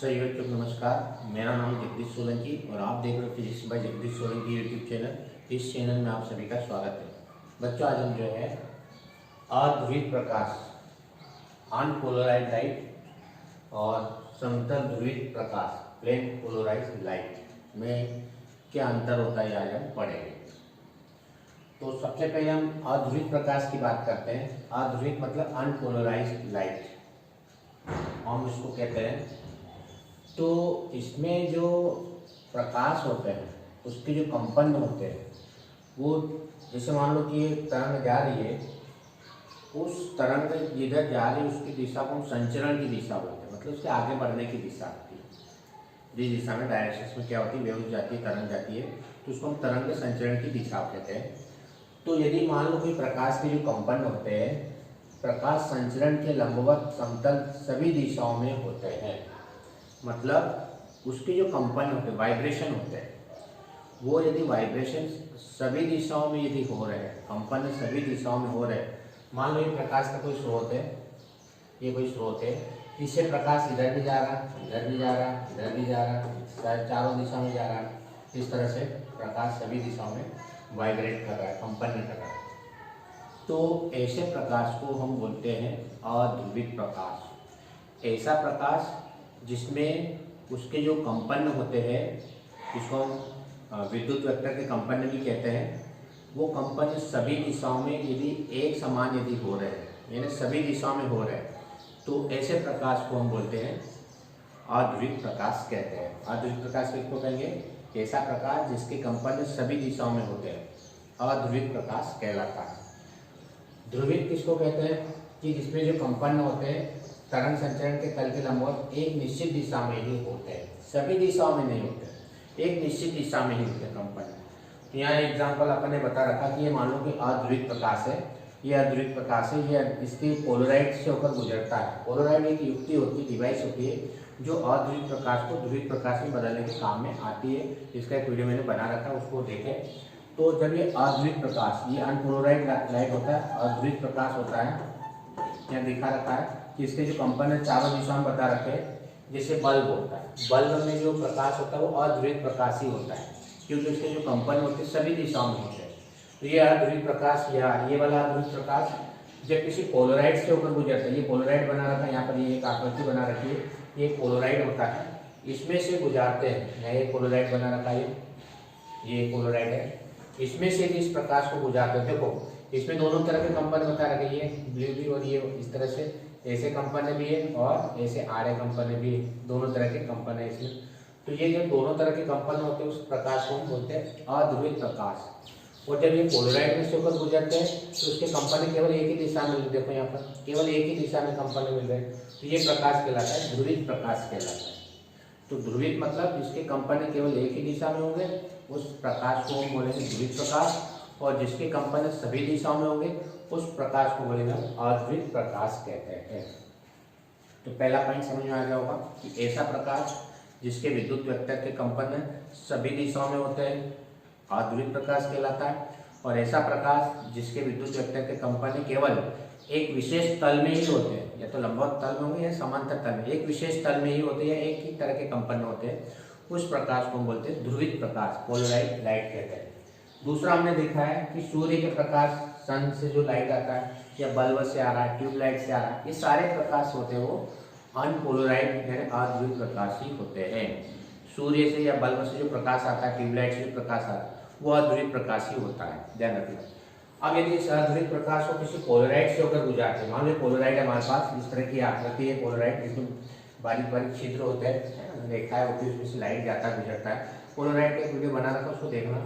सही बच्चों को नमस्कार। मेरा नाम जगदीश सोलंकी और आप देख रहे हो physics bye Jagdish Solanki YouTube channel. इस चैनल में आप सभी का स्वागत है। बच्चों, आज हम जो है अध्रुवित प्रकाश, अनपोलराइज्ड लाइट और समतल ध्रुवित प्रकाश, प्लेन पोलराइज्ड लाइट में क्या अंतर होता है आज हम पढ़ेंगे। तो सबसे पहले हम अध्रुवित प्रकाश की बात करते हैं। अध्रुवित मतलब अनपोलराइज्ड लाइट हम इसको कहते हैं। तो इसमें जो प्रकाश होते हैं उसके जो कंपन होते हैं वो, जैसे मान लो कि एक तरंग जा रही है, उस तरंग जिधर जा रही है उसकी दिशा को हम संचरण की दिशा बोलते हैं। मतलब उसके आगे बढ़ने की दिशा होती है। जिस दिशा में डायरेक्शन में क्या होती है, वेव जाती है, तरंग जाती है, तो उसको हम तरंग के संचरण की दिशा कहते हैं। तो यदि मान लो कि प्रकाश के जो कंपन होते हैं, प्रकाश संचरण के लंबवत समतल सभी दिशाओं में होते हैं। मतलब उसके जो कंपन होते हैं, वाइब्रेशन होते हैं, वो यदि वाइब्रेशन सभी दिशाओं में यदि हो रहे हैं, कंपन सभी दिशाओं में हो रहे हैं, मान लो ये प्रकाश का कोई स्रोत है, ये कोई स्रोत है, इससे प्रकाश इधर भी जा रहा, इधर भी जा रहा, इधर भी जा रहा, चारों दिशा में जा रहा। इस तरह से प्रकाश सभी दिशाओं में वाइब्रेट कर रहा है, कंपन कर रहा है। तो ऐसे प्रकाश को हम बोलते हैं अध्रुवित प्रकाश। ऐसा प्रकाश जिसमें उसके जो कंपन होते हैं, जिसको हम विद्युत वेक्टर के कंपन भी कहते हैं, वो कंपन सभी दिशाओं में यदि एक समान यदि हो रहे हैं, यानी सभी दिशाओं में हो रहे हैं, तो ऐसे प्रकाश को हम बोलते हैं अध्रुवित प्रकाश कहते हैं। अध्रुवित प्रकाश किसको कहेंगे? ऐसा प्रकाश जिसके कंपन सभी दिशाओं में होते हैं, अध्रुवित प्रकाश कहलाता है। ध्रुवित किसको कहते हैं? कि जिसमें जो कंपन होते हैं तरंग संचरण के तल के लंबवत एक निश्चित दिशा में ही होते हैं, सभी दिशाओं में नहीं होते, एक निश्चित दिशा में ही होते हैं कंपन। तो यहाँ एग्जाम्पल अपन ने बता रखा कि ये मान लो कि अध्रुवित प्रकाश है, ये अध्रुवित प्रकाश है, ये इसके पोलराइड से होकर गुजरता है। पोलराइड एक युक्ति होती है, डिवाइस होती है, जो अध्रुवित प्रकाश को ध्रुवित प्रकाश में बदलने के काम में आती है। इसका एक वीडियो मैंने बना रखा है, उसको देखें। तो जब ये अध्रुवित प्रकाश, ये अनपोलराइज्ड लाइट होता है, अध्रुवित प्रकाश होता है, यहाँ दिखा रखा है कि इसके जो कंपन है चारों दिशा में बता रखे हैं। जैसे बल्ब होता है, बल्ब में जो प्रकाश होता है वो अध्रुवित प्रकाश ही होता है, क्योंकि उसके जो कंपन होते हैं सभी दिशाओं में होते हैं। तो ये अध्रुवित प्रकाश, या ये वाला अध्रुवित प्रकाश जब किसी पोलराइड से होकर गुजरता है, ये पोलराइड बना रखा है, यहाँ पर ये एक आकृति बना रखी है, ये पोलराइड होता है, इसमें से गुजारते हैं। यहाँ एक पोलराइड बना रखा है, ये पोलराइड है, इसमें से भी इस प्रकाश को गुजारते हैं। देखो इसमें दोनों तरह के कंपन बता रखे, ये ब्लू भी और ये इस तरह से ऐसे कंपन भी है और ऐसे आड़े कंपन भी है, दोनों तरह के कंपन है इसमें। तो ये जो दोनों तरह के कंपन होते हैं उस प्रकाश को हम बोलते हैं अध्रुवित प्रकाश। और जब ये पोलराइड में से होकर गुजरते हैं तो उसके कंपन केवल एक ही दिशा में, देखो यहाँ पर केवल एक ही दिशा में कंपन मिल रहे हैं, तो ये प्रकाश कहलाता है ध्रुवित प्रकाश कहलाता है। तो ध्रुवित मतलब जिसके कंपन केवल एक ही दिशा में होंगे, उस प्रकाश को हम बोलेंगे ध्रुवित प्रकाश। और जिसके कंपन सभी दिशाओं में होंगे, उस प्रकाश को बोलेंगे अध्रुवित प्रकाश कहते हैं। तो पहला पॉइंट समझ में आ गया होगा कि ऐसा प्रकाश जिसके विद्युत वेक्टर के कंपन सभी दिशाओं में होते हैं, अध्रुवित प्रकाश कहलाता है। और ऐसा प्रकाश जिसके विद्युत वेक्टर के कंपन केवल एक विशेष तल में ही होते हैं, या तो लंबवत तल में होंगे या समांतर तल में, एक विशेष तल में ही होते हैं, एक ही तरह के कंपन होते हैं, उस प्रकाश को हम बोलते हैं ध्रुवित प्रकाश, पोलराइज्ड लाइट कहते हैं। दूसरा हमने देखा है कि सूर्य के प्रकाश, सन से जो लाइट आता है, या बल्ब से आ रहा है, ट्यूबलाइट से आ रहा है, ये सारे प्रकाश होते हैं वो अनपोलराइज्ड यानी अध्रुवित प्रकाश ही होते हैं। सूर्य से या बल्ब से जो प्रकाश आता है, ट्यूबलाइट से जो प्रकाश आता है, वो अध्रुवित प्रकाश ही होता है, ध्यान रखना। अब यदि इस अध्रुवित प्रकाश को किसी पोलराइड से होकर गुजारते हैं, मान लो पोलराइड हमारे पास इस तरह की आकृति है, पोलराइड जिसमें बारीक बारीक छिद्र होते हैं, देखा है, उसमें से लाइट जाता है, गुजरता है। पोलराइड का एक वीडियो बना रखा, उसको देखना।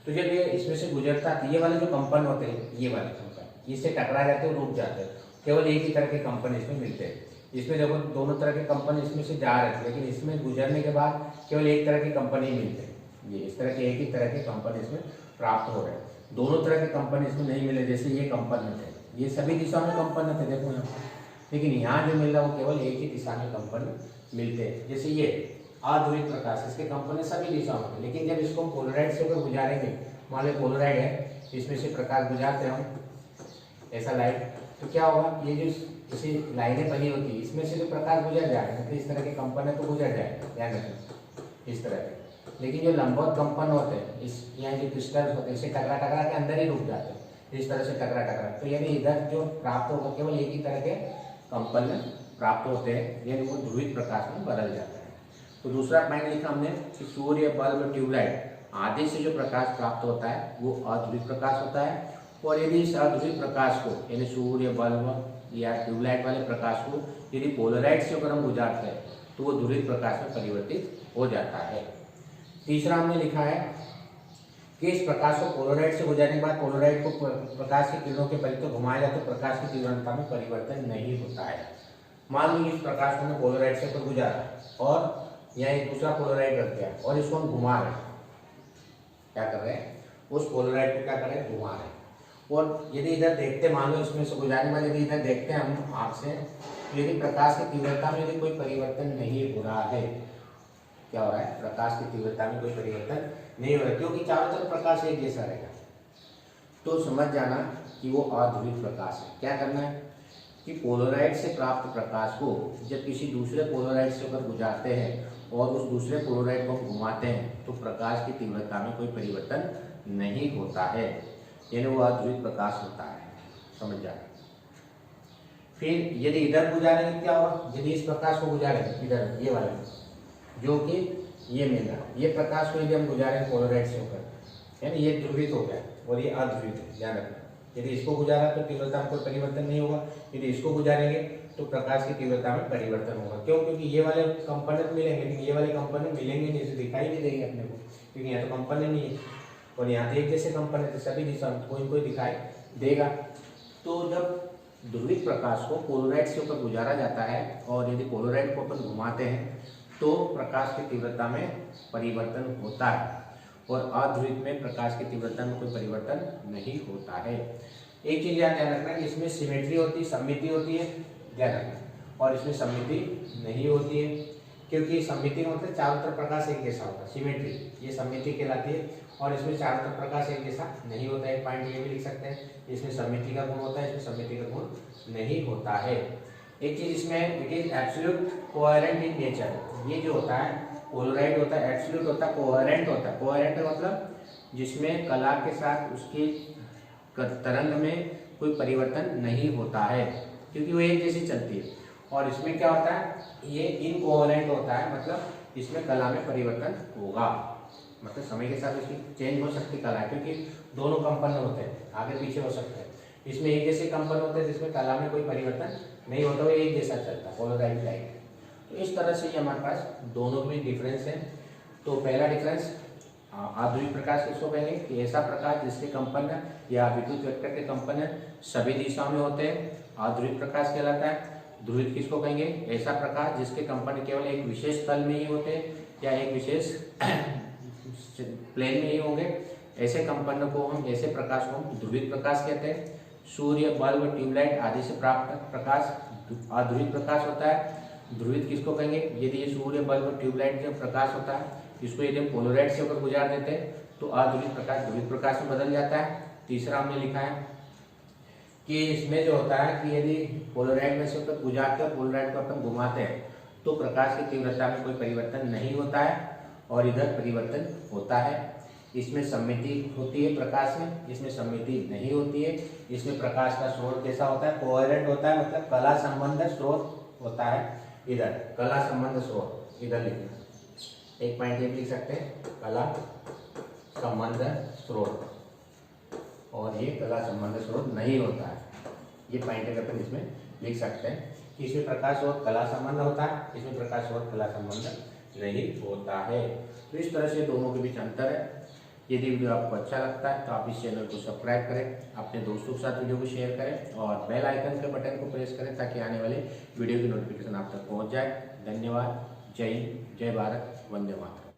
तो जब ये इसमें से गुजरता है, ये वाले जो कंपन होते हैं, ये वाले कंपन इससे टकरा जाते हैं, रुक जाते हैं, केवल एक ही तरह के कंपन इसमें मिलते हैं। इसमें देखो दोनों तरह के कंपन इसमें से जा रहे थे, लेकिन इसमें गुजरने के बाद केवल एक तरह के कंपन ही मिलते हैं। ये इस तरह के एक ही तरह के कंपन इसमें प्राप्त हो रहे हैं, दोनों तरह के कंपन इसमें नहीं मिले। जैसे ये कंपन थे, ये सभी दिशा में कंपन थे, देखो यहाँ पर, लेकिन यहाँ जो मिल रहा है वो केवल एक ही दिशा में कंपन मिलते हैं। जैसे ये अध्रुवित प्रकाश, इसके कंपन सभी दिशाओं में, लेकिन जब इसको हम पोलराइड से होकर गुजारेंगे, मान लो पोलराइड है, इसमें से प्रकाश गुजारते हैं हम ऐसा लाइट, तो क्या होगा, ये जो जैसे लाइनें बनी होती है, इसमें से जो प्रकाश गुजर जाए, मतलब इस तरह के कंपन है तो गुजर जाएगा, ध्यान रखें इस तरह के। लेकिन जो लंबवत कंपन होते हैं, इस यहाँ जो क्रिस्टल होते हैं इसे टकरा टकरा के अंदर ही रुक जाते हैं, इस तरह से टकरा टकरा। तो यानी इधर जो प्राप्त होगा केवल एक ही तरह के कंपन प्राप्त होते हैं, यानी वो ध्रुवित प्रकाश में बदल जाता है। तो दूसरा पॉइंट लिखा हमने कि सूर्य, बल्ब, ट्यूबलाइट आदि से जो प्रकाश प्राप्त होता है वो अध्रुवित प्रकाश होता है। और यदि इस अध्रुवित प्रकाश को, यानी सूर्य, बल्ब या ट्यूबलाइट वाले प्रकाश को यदि पोलराइड से अगर हम गुजारते हैं तो वो ध्रुवित प्रकाश में परिवर्तित हो जाता है। तीसरा हमने लिखा है कि इस प्रकाश को पोलराइड से गुजारने के बाद पोलराइड को प्रकाश की किरणों के परितः घुमाया जाए तो प्रकाश की तीव्रता में परिवर्तन नहीं होता है। मान लीजिए इस प्रकाश को हमने पोलराइड से गुजारा और यहाँ एक दूसरा पोलराइड रख दिया और इसको हम घुमा रहे हैं, क्या कर रहे हैं, उस पोलराइड को क्या कर रहे हैं, घुमा रहे हैं। और यदि इधर देखते, मान लो इसमें से गुजारने वाले यदि इधर देखते हैं हम आँख से, तो यदि प्रकाश की तीव्रता में यदि कोई परिवर्तन नहीं हो रहा है, क्या हो रहा है, प्रकाश की तीव्रता में कोई परिवर्तन नहीं हो रहा है, क्योंकि चारों तरफ प्रकाश एक जैसा रहेगा, तो समझ जाना कि वो अध्रुवित प्रकाश है। क्या करना है कि पोलराइड से प्राप्त प्रकाश को जब किसी दूसरे पोलराइड से अगर गुजारते हैं और उस दूसरे पोलराइड को घुमाते हैं तो प्रकाश की तीव्रता में कोई परिवर्तन नहीं होता है, यानी वो अध्रुवित प्रकाश होता है, समझ जाना। फिर यदि इधर गुजारेंगे क्या होगा, यदि इस प्रकाश को गुजारेंगे इधर, ये वाले जो कि ये मिला, ये प्रकाश को यदि हम गुजारेंगे पोलराइड से होकर, यानी ये ध्रुवित हो गया और ये अध्रुवित है, ध्यान रखना। यदि इसको गुजारा तो तीव्रता में कोई परिवर्तन नहीं होगा, यदि इसको गुजारेंगे तो प्रकाश की तीव्रता में परिवर्तन होगा। क्यों? क्योंकि ये वाले कंपोनेंट मिलेंगे, लेकिन ये वाले कंपोनेंट मिलेंगे नहीं, इसे दिखाई नहीं देंगे अपने को, क्योंकि यहाँ तो कंपोनेंट नहीं है और यहाँ तो एक जैसे कंपोनेंट है, सभी दिशा में कोई कोई दिखाई देगा। तो जब ध्रुवित प्रकाश को पोलराइड से ऊपर गुजारा जाता है और यदि पोलराइड को अपन घुमाते हैं तो प्रकाश की तीव्रता में परिवर्तन होता है और अध्रुवित में प्रकाश की तीव्रता में कोई परिवर्तन नहीं होता है। एक चीज ध्यान रखना है, इसमें सिमेट्री होती है, सममिति होती है, ध्यान रखना, और इसमें सममिति नहीं होती है, क्योंकि सममिति का मतलब चारों तरफ प्रकाश एक जैसा होता है, सिमेट्री ये सममिति कहलाती है। और इसमें चारों तरफ प्रकाश एक जैसा नहीं होता है, पॉइंट ये भी लिख सकते हैं, इसमें सममिति का गुण होता है, इसमें सममिति का गुण नहीं होता है। एक चीज इसमें, it is absolute coherent in nature, ये जो होता है पोलराइड होता है, एब्सोल्यूट होता है, कोहेरेंट होता है। कोहेरेंट का मतलब जिसमें कला के साथ उसकी तरंग में कोई परिवर्तन नहीं होता है, क्योंकि वो एक जैसी चलती है। और इसमें क्या होता है, ये इनकोहेरेंट होता है, मतलब इसमें कला में परिवर्तन होगा, मतलब समय के साथ इसकी चेंज हो सकती कला, क्योंकि दोनों कंपन होते हैं, आगे पीछे हो सकते हैं। इसमें एक जैसे कंपन होते हैं जिसमें कला में कोई परिवर्तन नहीं होता, वो एक जैसा चलता है, पोलराइड लाइट। तो इस तरह से ये हमारे पास दोनों में डिफरेंस है। तो पहला डिफरेंस, अध्रुवित प्रकाश किसको कहेंगे कि ऐसा प्रकाश जिसके कंपन या विद्युत वेक्टर के कंपन सभी दिशाओं में होते हैं, अध्रुवित प्रकाश कहलाता है। ध्रुवित किसको कहेंगे, ऐसा प्रकाश जिसके कंपन केवल एक विशेष तल में ही होते हैं या एक विशेष प्लेन में ही होंगे, ऐसे कंपन को हम, ऐसे प्रकाश को हम ध्रुवित प्रकाश कहते हैं। सूर्य, बल्ब, ट्यूबलाइट आदि से प्राप्त प्रकाश अध्रुवित प्रकाश होता है। ध्रुवित किसको कहेंगे, यदि ये सूर्य, बल्ब, ट्यूबलाइट जो प्रकाश होता है इसको यदि हम पोलराइड से होकर गुजार देते हैं तो अध्रुवित प्रकाश ध्रुवित प्रकाश में बदल जाता है। तीसरा हमने लिखा है कि इसमें जो होता है कि यदि पोलराइड में से होकर गुजारते हैं, पोलराइड को अपन घुमाते हैं तो प्रकाश की तीव्रता में कोई परिवर्तन नहीं होता है और इधर परिवर्तन होता है। इसमें सममिति होती है प्रकाश में, इसमें सममिति नहीं होती है। इसमें प्रकाश का स्रोत कैसा होता है, कोहेरेंट होता है, मतलब कला संबंध स्रोत होता है। इधर कला संबंध स्रोत, इधर लिखना, एक पॉइंट ये लिख सकते हैं, कला संबंध स्रोत, और ये कला संबंध स्रोत नहीं होता है। ये पॉइंट अपन इसमें लिख सकते हैं कि इसमें प्रकाश स्रोत कला संबंध होता है, इसमें प्रकाश स्रोत कला संबंध नहीं होता है। तो इस तरह से दोनों के बीच अंतर है। यदि वीडियो आपको अच्छा लगता है तो आप इस चैनल को सब्सक्राइब करें, अपने दोस्तों के साथ वीडियो को शेयर करें और बेल आइकन के बटन को प्रेस करें ताकि आने वाले वीडियो की नोटिफिकेशन आप तक पहुंच जाए। धन्यवाद। जय हिंद, जय भारत, वंदे मातरम।